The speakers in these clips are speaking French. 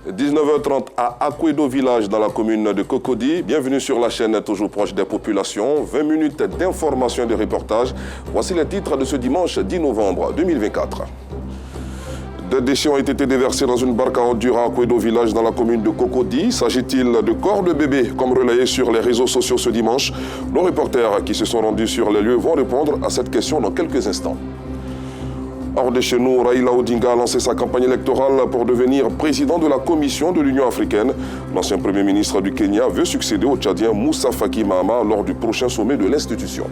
19h30 à Akwedo village dans la commune de Cocody. Bienvenue sur la chaîne toujours proche des populations. 20 minutes d'information et de reportage. Voici les titres de ce dimanche 10 novembre 2024. Des déchets ont été déversés dans une barque à ordures à Akwedo village dans la commune de Cocody. S'agit-il de corps de bébés comme relayé sur les réseaux sociaux ce dimanche? Nos reporters qui se sont rendus sur les lieux vont répondre à cette question dans quelques instants. Hors de chez nous, Raila Odinga a lancé sa campagne électorale pour devenir président de la Commission de l'Union africaine. L'ancien Premier ministre du Kenya veut succéder au Tchadien Moussa Faki Mahama lors du prochain sommet de l'institution.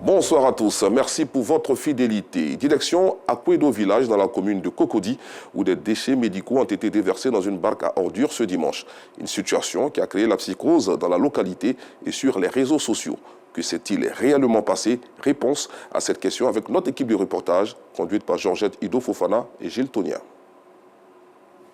Bonsoir à tous, merci pour votre fidélité. Direction Akwedo village dans la commune de Cocody où des déchets médicaux ont été déversés dans une barque à ordures ce dimanche. Une situation qui a créé la psychose dans la localité et sur les réseaux sociaux. Que s'est-il réellement passé? Réponse à cette question avec notre équipe de reportage conduite par Georgette Ido Fofana et Gilles Tonia.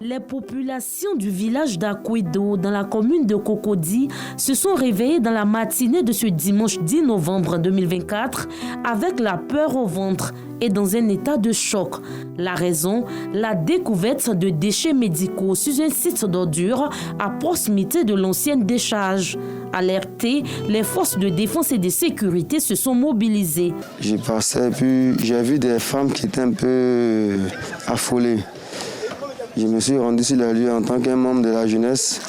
Les populations du village d'Akwedo, dans la commune de Cocody, se sont réveillées dans la matinée de ce dimanche 10 novembre 2024 avec la peur au ventre et dans un état de choc. La raison, la découverte de déchets médicaux sur un site d'ordures à proximité de l'ancienne décharge. Alertées, les forces de défense et de sécurité se sont mobilisées. J'ai passé, puis j'ai vu des femmes qui étaient un peu affolées. Je me suis rendu sur le lieu en tant qu'un membre de la jeunesse.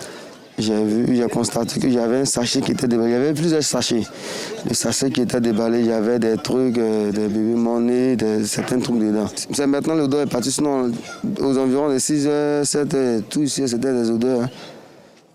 J'ai constaté que j'avais un sachet qui était déballé. Il y avait plusieurs sachets. Le sachet qui était déballé, il y avait des trucs, des bébés morts-nés, certains trucs dedans. C'est maintenant l'odeur est partie, sinon aux environs de 6h, 7h, tout ici c'était des odeurs.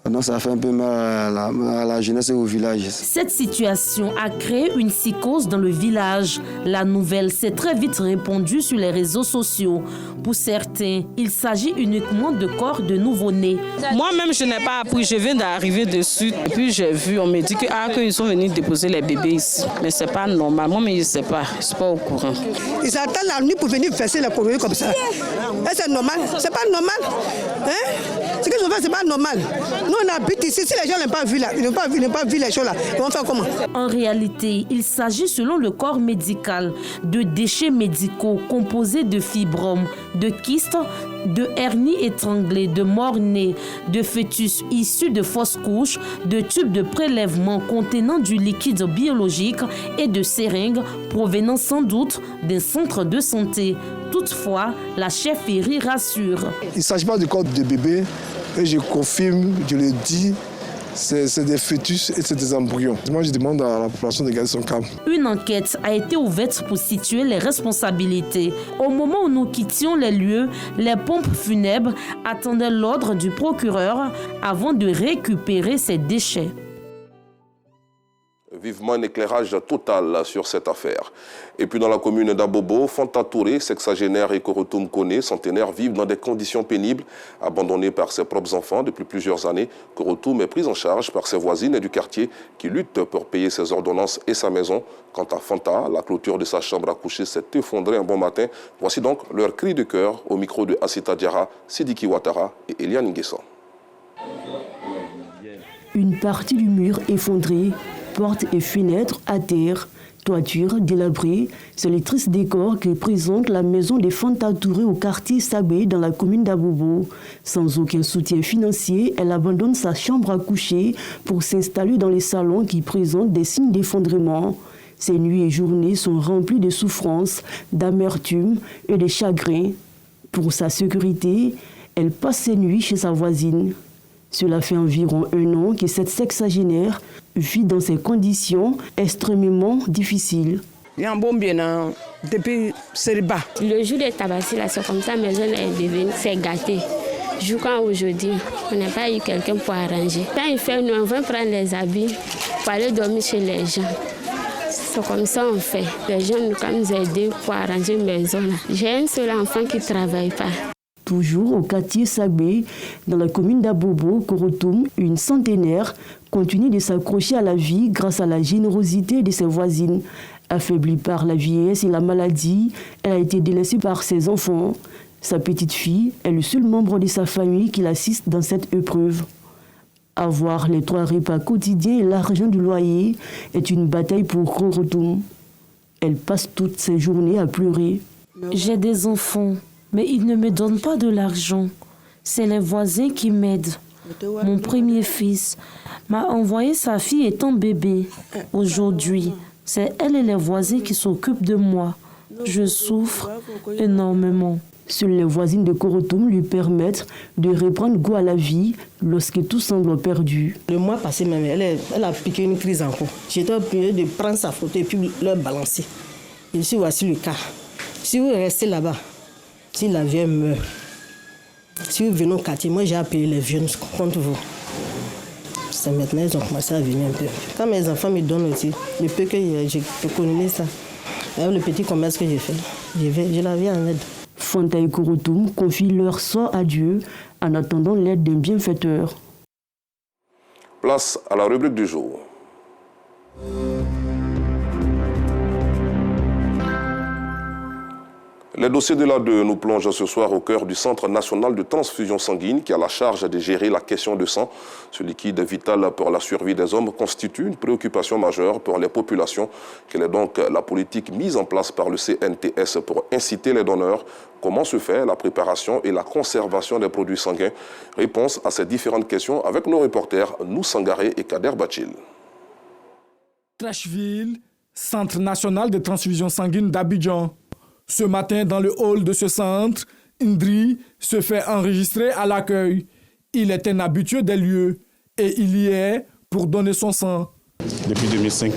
Donc ça fait un peu mal à la jeunesse et au village. Cette situation a créé une psychose dans le village. La nouvelle s'est très vite répandue sur les réseaux sociaux. Pour certains, il s'agit uniquement de corps de nouveau-nés. Moi-même, je n'ai pas appris, je viens d'arriver dessus. Et puis j'ai vu, on me dit qu'ils sont venus déposer les bébés ici. Mais c'est pas normal, moi-même je ne sais pas, je ne suis pas au courant. Ils attendent la nuit pour venir verser les courriers comme ça. Et c'est normal? C'est pas normal. Hein? Ce que je fais, c'est pas normal. Nous, on habite ici. Si les gens n'ont pas vu là, ils n'ont pas vu les choses là, ils vont faire comment? En réalité, il s'agit, selon le corps médical, de déchets médicaux composés de fibromes, de kystes, de hernies étranglées, de morts-nés, de fœtus issus de fausses couches, de tubes de prélèvement contenant du liquide biologique et de seringues provenant sans doute d'un centre de santé. Toutefois, la chefferie rassure. Il ne s'agit pas du corps de bébé, et je confirme, je le dis, c'est des fœtus et c'est des embryons. Moi, je demande à la population de garder son calme. Une enquête a été ouverte pour situer les responsabilités. Au moment où nous quittions les lieux, les pompes funèbres attendaient l'ordre du procureur avant de récupérer ces déchets. Vivement un éclairage total sur cette affaire. Et puis dans la commune d'Abobo, Fanta Touré, sexagénaire, et Korotoum Kone, centenaire, vivent dans des conditions pénibles. Abandonné par ses propres enfants depuis plusieurs années, Korotoum est prise en charge par ses voisines et du quartier qui luttent pour payer ses ordonnances et sa maison. Quant à Fanta, la clôture de sa chambre à coucher s'est effondrée un bon matin. Voici donc leur cri de cœur au micro de Asita Diarra, Sidiki Ouattara et Eliane Nguessan. Une partie du mur effondrée, portes et fenêtres à terre, toiture délabrée, c'est le triste décor que présente la maison des Fanta Touré au quartier Sabé dans la commune d'Abobo. Sans aucun soutien financier, elle abandonne sa chambre à coucher pour s'installer dans les salons qui présentent des signes d'effondrement. Ces nuits et journées sont remplies de souffrances, d'amertume et de chagrin. Pour sa sécurité, elle passe ses nuits chez sa voisine. Cela fait environ 1 an que cette sexagénaire vit dans ces conditions extrêmement difficiles. Depuis Seriba. Le jour de Tabassi, là, c'est comme ça, la maison est devenue, c'est gâté. Jusqu'à aujourd'hui, on n'a pas eu quelqu'un pour arranger. Quand il fait, nous, on va prendre les habits pour aller dormir chez les gens. C'est comme ça on fait. Les gens nous aident pour arranger une maison. Là. J'ai un seul enfant qui ne travaille pas. Toujours au quartier Sabé, dans la commune d'Abobo, Korotoum, une centenaire continue de s'accrocher à la vie grâce à la générosité de ses voisines. Affaiblie par la vieillesse et la maladie, elle a été délaissée par ses enfants. Sa petite fille est le seul membre de sa famille qui l'assiste dans cette épreuve. Avoir les 3 repas quotidiens et l'argent du loyer est une bataille pour Korotoum. Elle passe toutes ses journées à pleurer. J'ai des enfants. Mais ils ne me donnent pas de l'argent. C'est les voisins qui m'aident. Mon premier fils m'a envoyé sa fille étant bébé. Aujourd'hui, c'est elle et les voisins qui s'occupent de moi. Je souffre énormément. Seules les voisines de Korotoum lui permettent de reprendre goût à la vie lorsque tout semble perdu. Le mois passé même, elle a piqué une crise encore. J'étais obligée de prendre sa photo et puis leur balancer. Et si voici le cas. Si vous restez là-bas, si la vieille meurt, si vous venez au quartier, moi j'ai appelé les vieux contre vous. C'est maintenant ils ont commencé à venir un peu. Quand mes enfants me donnent aussi, le peu que j'ai économisé ça, avec le petit commerce que j'ai fait, je la viens en aide. Fanta et Korotoum confient leur sort à Dieu en attendant l'aide d'un bienfaiteur. Place à la rubrique du jour. Les dossiers de l'A2 nous plongent ce soir au cœur du Centre national de transfusion sanguine qui a la charge de gérer la question de sang. Ce liquide vital pour la survie des hommes constitue une préoccupation majeure pour les populations. Quelle est donc la politique mise en place par le CNTS pour inciter les donneurs? Comment se fait la préparation et la conservation des produits sanguins? Réponse à ces différentes questions avec nos reporters Nou Sangaré et Kader Bachil. Trashville, Centre national de transfusion sanguine d'Abidjan. Ce matin, dans le hall de ce centre, Indri se fait enregistrer à l'accueil. Il est un habitué des lieux et il y est pour donner son sang. Depuis 2005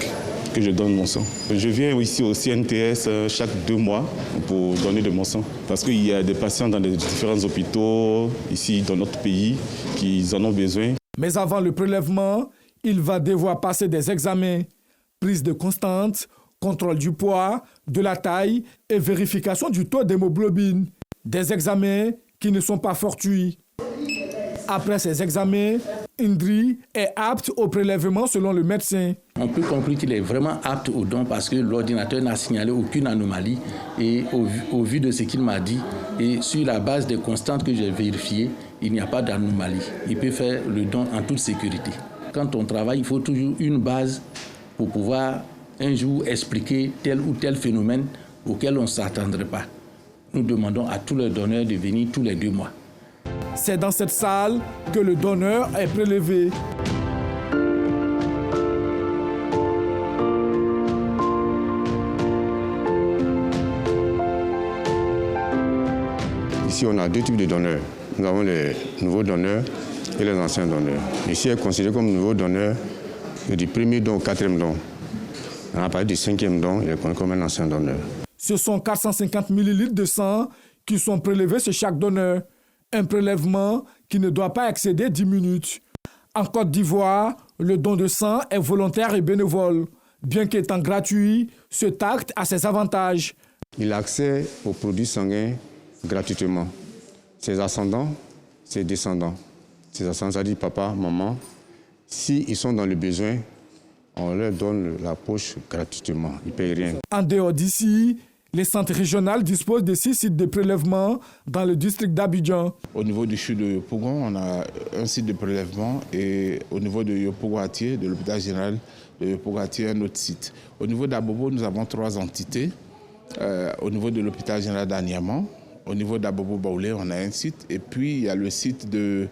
que je donne mon sang. Je viens ici au CNTS chaque 2 mois pour donner de mon sang. Parce qu'il y a des patients dans les différents hôpitaux ici dans notre pays qui en ont besoin. Mais avant le prélèvement, il va devoir passer des examens. Prise de constante, contrôle du poids, de la taille et vérification du taux d'hémoglobine. Des examens qui ne sont pas fortuits. Après ces examens, Indri est apte au prélèvement selon le médecin. On peut conclure qu'il est vraiment apte au don parce que l'ordinateur n'a signalé aucune anomalie et au vu de ce qu'il m'a dit et sur la base des constantes que j'ai vérifiées, il n'y a pas d'anomalie. Il peut faire le don en toute sécurité. Quand on travaille, il faut toujours une base pour pouvoir un jour expliquer tel ou tel phénomène auquel on ne s'attendrait pas. Nous demandons à tous les donneurs de venir tous les 2 mois. C'est dans cette salle que le donneur est prélevé. Ici, on a 2 types de donneurs. Nous avons les nouveaux donneurs et les anciens donneurs. Ici est considéré comme nouveau donneur du 1er don au 4e don. À partir du 5e don, il est connu comme un ancien donneur. Ce sont 450 ml de sang qui sont prélevés chez chaque donneur. Un prélèvement qui ne doit pas excéder 10 minutes. En Côte d'Ivoire, le don de sang est volontaire et bénévole. Bien qu'étant gratuit, cet acte a ses avantages. Il a accès aux produits sanguins gratuitement. Ses ascendants, ses descendants. Ses ascendants, ça dit papa, maman. S'ils sont dans le besoin, on leur donne la poche gratuitement. Ils ne payent rien. En dehors d'ici, les centres régionaux disposent de 6 sites de prélèvement dans le district d'Abidjan. Au niveau du CHU de Yopougon, on a un site de prélèvement et au niveau de Yopougon-Atier, de l'hôpital général de Yopougon-Atier, un autre site. Au niveau d'Abobo, nous avons 3 entités. Au niveau de l'hôpital général d'Aniamant, au niveau d'Abobo-Baoulé, on a un site. Et puis, il y a le site de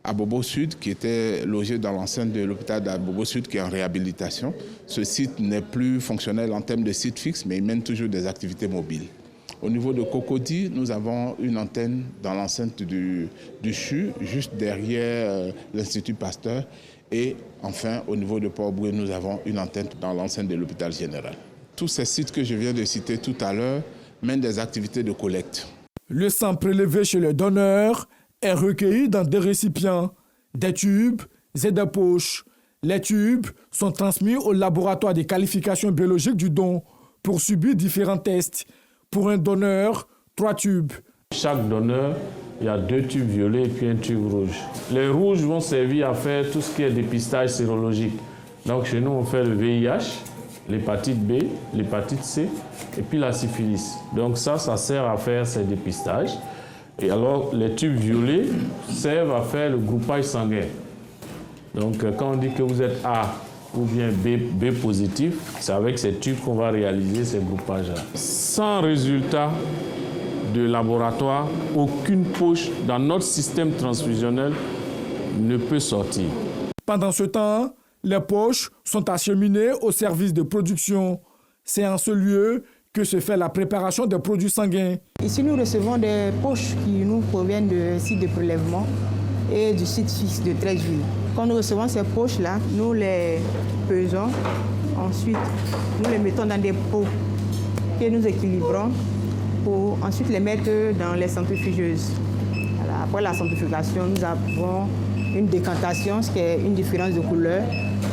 Abobo Sud, qui était logé dans l'enceinte de l'hôpital d'Abobo Sud, qui est en réhabilitation. Ce site n'est plus fonctionnel en termes de site fixe, mais il mène toujours des activités mobiles. Au niveau de Cocody, nous avons une antenne dans l'enceinte du CHU, juste derrière l'Institut Pasteur. Et enfin, au niveau de Port-Boué, nous avons une antenne dans l'enceinte de l'hôpital général. Tous ces sites que je viens de citer tout à l'heure mènent des activités de collecte. Le sang prélevé chez le donneur est recueilli dans des récipients, des tubes et des poches. Les tubes sont transmis au laboratoire des qualifications biologiques du don pour subir différents tests. Pour un donneur, 3 tubes. Chaque donneur, il y a 2 tubes violets et puis un tube rouge. Les rouges vont servir à faire tout ce qui est dépistage sérologique. Donc chez nous, on fait le VIH, l'hépatite B, l'hépatite C et puis la syphilis. Donc ça sert à faire ces dépistages. Et alors, les tubes violets servent à faire le groupage sanguin. Donc, quand on dit que vous êtes A ou bien B positif, c'est avec ces tubes qu'on va réaliser ces groupages-là. Sans résultat de laboratoire, aucune poche dans notre système transfusionnel ne peut sortir. Pendant ce temps, les poches sont acheminées au service de production. C'est en ce lieu que se fait la préparation des produits sanguins. Ici, nous recevons des poches qui nous proviennent de sites de prélèvement et du site fixe de Treichville. Quand nous recevons ces poches-là, nous les pesons. Ensuite, nous les mettons dans des pots que nous équilibrons pour ensuite les mettre dans les centrifugeuses. Alors, après la centrifugation, nous avons une décantation, ce qui est une différence de couleur,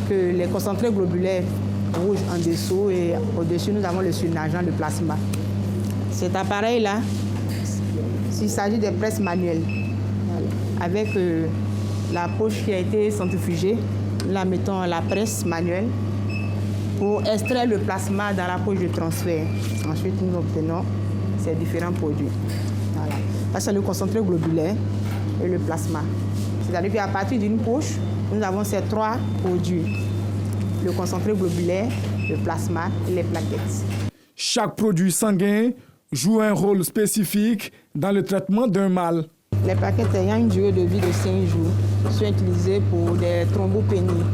que les concentrés globulaires rouges en dessous et au-dessus, nous avons le surnageant, le plasma. Cet appareil-là, s'il s'agit de presses manuelles, avec la poche qui a été centrifugée, nous la mettons à la presse manuelle pour extraire le plasma dans la poche de transfert. Ensuite, nous obtenons ces différents produits. Voilà. Ça, c'est le concentré globulaire et le plasma. C'est-à-dire qu'à partir d'une poche, nous avons ces trois produits. Le concentré globulaire, le plasma et les plaquettes. Chaque produit sanguin joue un rôle spécifique dans le traitement d'un mal. Les plaquettes ayant une durée de vie de 5 jours sont utilisées pour des thrombopénies.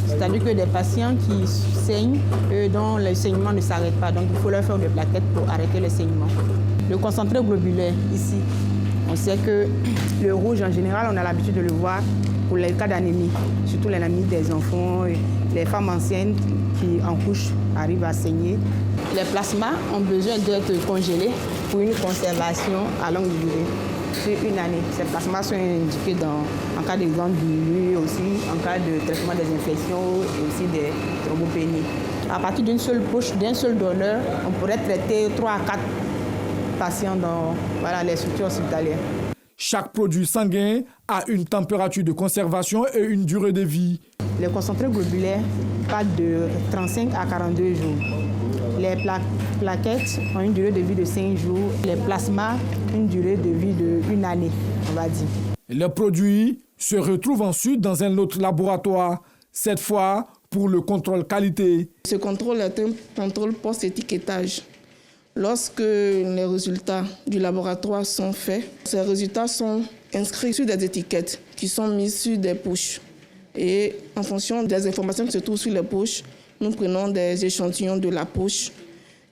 C'est-à-dire que des patients qui saignent, dont le saignement ne s'arrête pas. Donc il faut leur faire des plaquettes pour arrêter le saignement. Le concentré globulaire, ici, on sait que le rouge, en général, on a l'habitude de le voir pour les cas d'anémie, surtout l'anémie des enfants, les femmes enceintes qui, en couche, arrivent à saigner. Les plasmas ont besoin d'être congelés pour une conservation à longue durée, sur une année. Ces plasmas sont indiqués en cas d'exemple du aussi, en cas de traitement des infections et aussi des thrombopénies. À partir d'une seule poche, d'un seul donneur, on pourrait traiter 3 à 4 patients dans les structures hospitalières. Chaque produit sanguin a une température de conservation et une durée de vie. Les concentrés globulaires partent de 35 à 42 jours. Les plaquettes ont une durée de vie de 5 jours. Les plasmas, une durée de vie de 1 année, on va dire. Les produits se retrouvent ensuite dans un autre laboratoire, cette fois pour le contrôle qualité. Ce contrôle est un contrôle post-étiquetage. Lorsque les résultats du laboratoire sont faits, ces résultats sont inscrits sur des étiquettes qui sont mises sur des poches. Et en fonction des informations qui se trouvent sur les poches, nous prenons des échantillons de la poche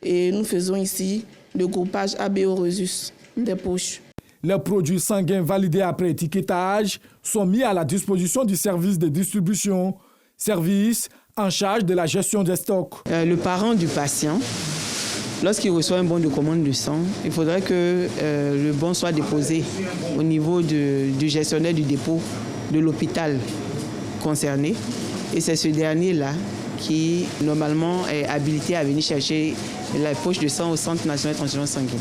et nous faisons ici le groupage ABO-Resus des poches. Les produits sanguins validés après étiquetage sont mis à la disposition du service de distribution, service en charge de la gestion des stocks. Le parent du patient, lorsqu'il reçoit un bon de commande de sang, il faudrait que le bon soit déposé au niveau du gestionnaire du dépôt de l'hôpital concerné. Et c'est ce dernier-là qui, normalement, est habilité à venir chercher la poche de sang au Centre national de transfusion sanguine.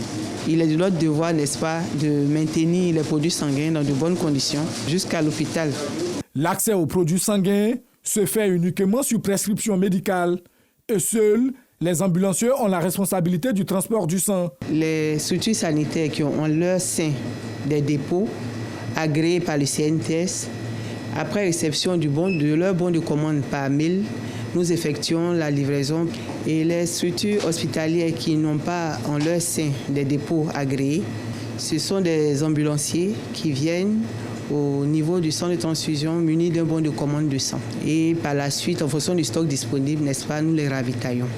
Il est de notre devoir, n'est-ce pas, de maintenir les produits sanguins dans de bonnes conditions jusqu'à l'hôpital. L'accès aux produits sanguins se fait uniquement sur prescription médicale et seuls les ambulanciers ont la responsabilité du transport du sang. Les structures sanitaires qui ont en leur sein des dépôts agréés par le CNTS, après réception de leur bon de commande par mail, nous effectuons la livraison. Et les structures hospitalières qui n'ont pas en leur sein des dépôts agréés, ce sont des ambulanciers qui viennent au niveau du centre de transfusion munis d'un bon de commande de sang. Et par la suite, en fonction du stock disponible, n'est-ce pas, nous les ravitaillons.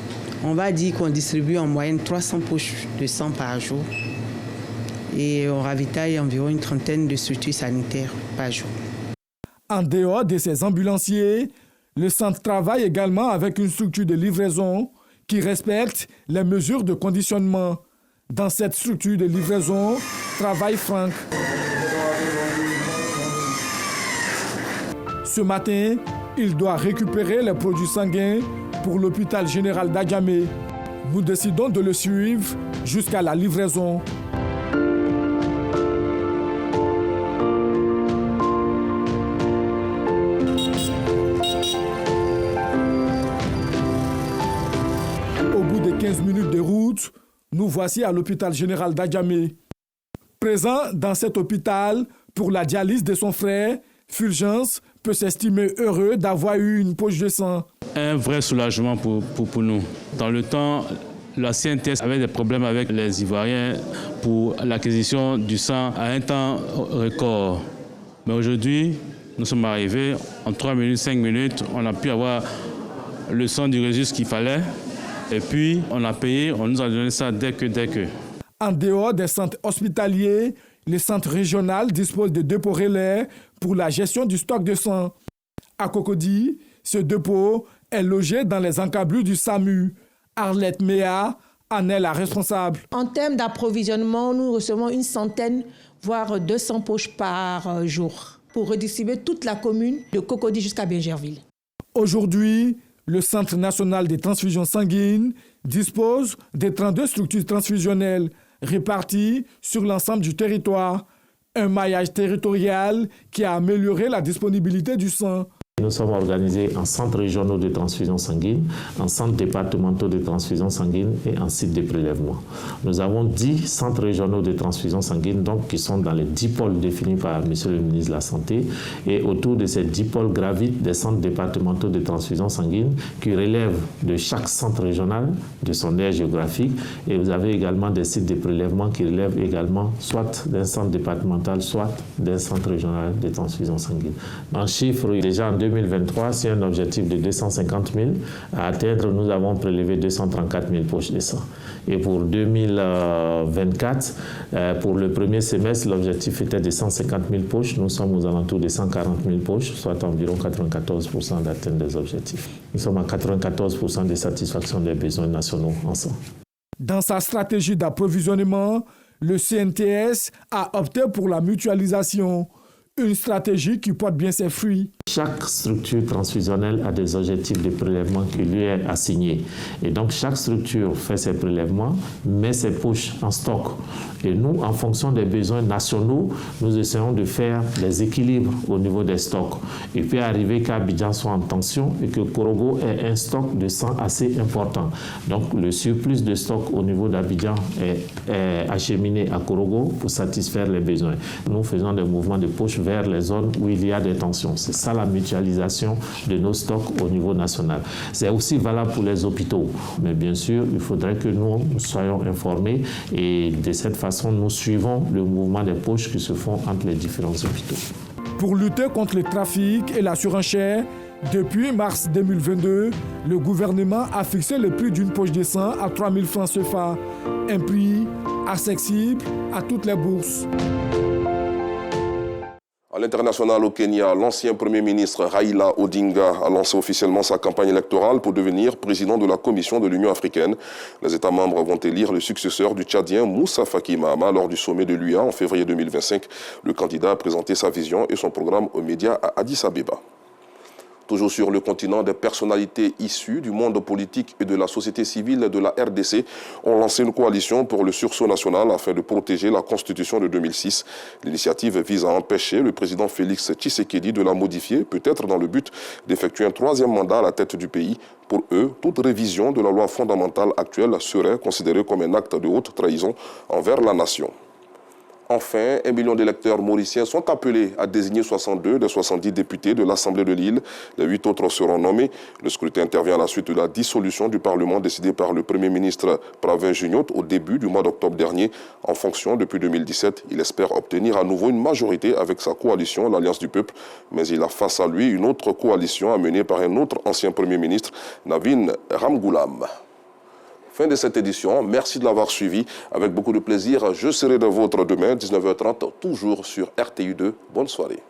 On va dire qu'on distribue en moyenne 300 poches de sang par jour et on ravitaille environ une trentaine de structures sanitaires par jour. En dehors de ces ambulanciers, le centre travaille également avec une structure de livraison qui respecte les mesures de conditionnement. Dans cette structure de livraison travaille Franck. Ce matin, il doit récupérer les produits sanguins pour l'hôpital général d'Adjamé. Nous décidons de le suivre jusqu'à la livraison. Au bout de 15 minutes de route, nous voici à l'hôpital général d'Adjamé. Présent dans cet hôpital pour la dialyse de son frère, Fulgence peut s'estimer heureux d'avoir eu une poche de sang. Un vrai soulagement pour nous. Dans le temps, La CNTS avait des problèmes avec les Ivoiriens pour l'acquisition du sang à un temps record. Mais aujourd'hui, nous sommes arrivés, en 3 minutes, 5 minutes, on a pu avoir le sang du registre qu'il fallait. Et puis, on a payé, on nous a donné ça dès que. En dehors des centres hospitaliers, les centres régionaux disposent de dépôts relais pour la gestion du stock de sang. À Cocody, ce dépôt est logé dans les encablures du SAMU. Arlette Méa en est la responsable. En termes d'approvisionnement, nous recevons 100, voire 200 poches par jour pour redistribuer toute la commune de Cocody jusqu'à Bingerville. Aujourd'hui, le Centre national des transfusions sanguines dispose de 32 structures transfusionnelles réparties sur l'ensemble du territoire. Un maillage territorial qui a amélioré la disponibilité du sang. Nous sommes organisés en centres régionaux de transfusion sanguine, en centres départementaux de transfusion sanguine et en sites de prélèvement. Nous avons 10 centres régionaux de transfusion sanguine donc, qui sont dans les 10 pôles définis par M. le ministre de la Santé. Et autour de ces 10 pôles gravitent des centres départementaux de transfusion sanguine qui relèvent de chaque centre régional de son aire géographique. Et vous avez également des sites de prélèvement qui relèvent également soit d'un centre départemental, soit d'un centre régional de transfusion sanguine. En chiffres, déjà en 2023, c'est un objectif de 250 000 à atteindre. Nous avons prélevé 234 000 poches de sang. Et pour 2024, pour le premier semestre, l'objectif était de 150 000 poches. Nous sommes aux alentours de 140 000 poches, soit environ 94% d'atteinte des objectifs. Nous sommes à 94% de satisfaction des besoins nationaux en sang. Dans sa stratégie d'approvisionnement, le CNTS a opté pour la mutualisation. Une stratégie qui porte bien ses fruits. Chaque structure transfusionnelle a des objectifs de prélèvement qui lui est assigné. Et donc, chaque structure fait ses prélèvements, met ses poches en stock. Et nous, en fonction des besoins nationaux, nous essayons de faire des équilibres au niveau des stocks. Il peut arriver qu'Abidjan soit en tension et que Korogo ait un stock de sang assez important. Donc, le surplus de stock au niveau d'Abidjan est acheminé à Korogo pour satisfaire les besoins. Nous faisons des mouvements de poches vers les zones où il y a des tensions. C'est ça la mutualisation de nos stocks au niveau national. C'est aussi valable pour les hôpitaux. Mais bien sûr, il faudrait que nous soyons informés et de cette façon, nous suivons le mouvement des poches qui se font entre les différents hôpitaux. Pour lutter contre le trafic et la surenchère, depuis mars 2022, le gouvernement a fixé le prix d'une poche de sang à 3 000 francs CFA, un prix accessible à toutes les bourses. À l'international au Kenya, l'ancien Premier ministre Raila Odinga a lancé officiellement sa campagne électorale pour devenir président de la Commission de l'Union africaine. Les États membres vont élire le successeur du Tchadien Moussa Faki Mahamat lors du sommet de l'UA en février 2025. Le candidat a présenté sa vision et son programme aux médias à Addis Abeba. Toujours sur le continent, des personnalités issues du monde politique et de la société civile de la RDC ont lancé une coalition pour le sursaut national afin de protéger la Constitution de 2006. L'initiative vise à empêcher le président Félix Tshisekedi de la modifier, peut-être dans le but d'effectuer un 3e mandat à la tête du pays. Pour eux, toute révision de la loi fondamentale actuelle serait considérée comme un acte de haute trahison envers la nation. Enfin, 1 million d'électeurs mauriciens sont appelés à désigner 62 des 70 députés de l'Assemblée de l'île. Les 8 autres seront nommés. Le scrutin intervient à la suite de la dissolution du Parlement décidée par le Premier ministre Pravin Junot au début du mois d'octobre dernier. En fonction depuis 2017, il espère obtenir à nouveau une majorité avec sa coalition, l'Alliance du Peuple. Mais il a face à lui une autre coalition amenée par un autre ancien Premier ministre, Navin Ramgoolam. Fin de cette édition, merci de l'avoir suivi. Avec beaucoup de plaisir, je serai de votre demain, 19h30, toujours sur RTU2. Bonne soirée.